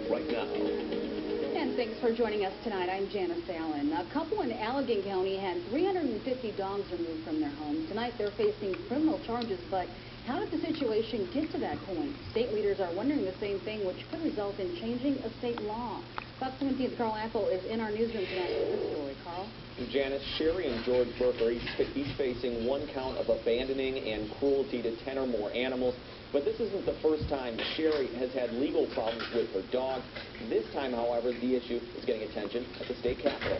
right now. And thanks for joining us tonight. I'm Janice Allen. A couple in Allegan County had 350 dogs removed from their home. Tonight they're facing criminal charges, but how did the situation get to that point? State leaders are wondering the same thing, which could result in changing a state law. Fox 17's Carl Apple is in our newsroom tonight with this story. Carl? Janice, Sherry and George Burke are each facing one count of abandoning and cruelty to 10 or more animals. But this isn't the first time Sherry has had legal problems with her dog. This time, however, the issue is getting attention at the state capitol.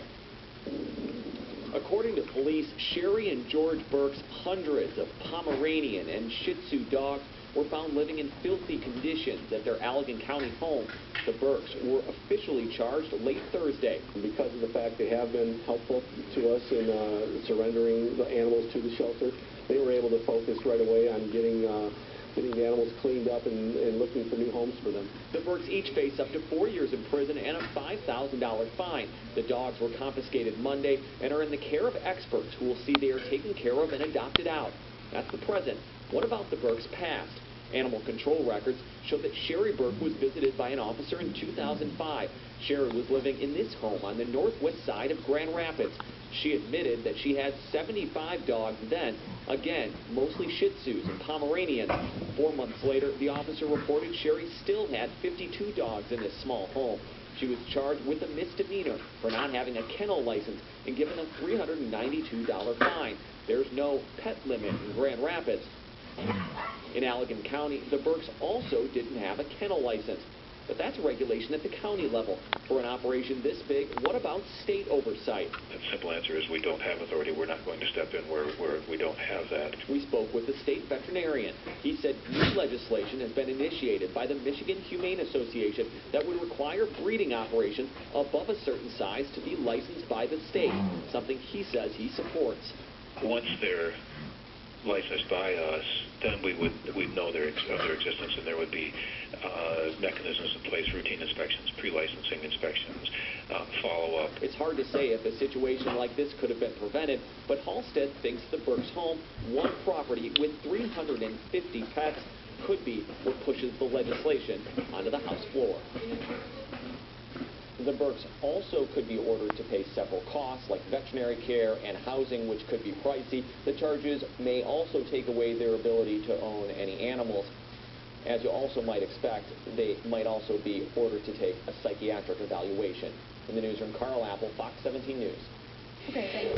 According to police, Sherry and George Burke's hundreds of Pomeranian and Shih Tzu dogs were found living in filthy conditions at their Allegan County home. The Burkes were officially charged late Thursday. Because of the fact they have been helpful to us in surrendering the animals to the shelter, they were able to focus right away on getting the animals cleaned up and looking for new homes for them. The Burkes each face up to 4 years in prison and a $5,000 fine. The dogs were confiscated Monday and are in the care of experts who will see they are taken care of and adopted out. That's the present. What about the Burkes' past? Animal control records show that Sherry Burke was visited by an officer in 2005. Sherry was living in this home on the northwest side of Grand Rapids. She admitted that she had 75 dogs then, again, mostly Shih Tzus and Pomeranians. 4 months later, the officer reported Sherry still had 52 dogs in this small home. She was charged with a misdemeanor for not having a kennel license and given a $392 fine. There's no pet limit in Grand Rapids. In Allegan County, the Burkes also didn't have a kennel license. But that's regulation at the county level. For an operation this big, what about state oversight? The simple answer is we don't have authority. We're not going to step in where we don't have that. We spoke with the state veterinarian. He said new legislation has been initiated by the Michigan Humane Association that would require breeding operations above a certain size to be licensed by the state, something he says he supports. Once they're licensed by us, then we'd know their existence, and there would be mechanisms in place, routine inspections, pre-licensing inspections, follow-up. It's hard to say if a situation like this could have been prevented, but Halstead thinks the Burkes' home, one property with 350 pets, could be what pushes the legislation onto the House floor. The Burkes also could be ordered to pay several costs like veterinary care and housing, which could be pricey. The charges may also take away their ability to own any animals. As you also might expect, they might also be ordered to take a psychiatric evaluation. In the newsroom, Carl Apple, Fox 17 News. Okay, thanks.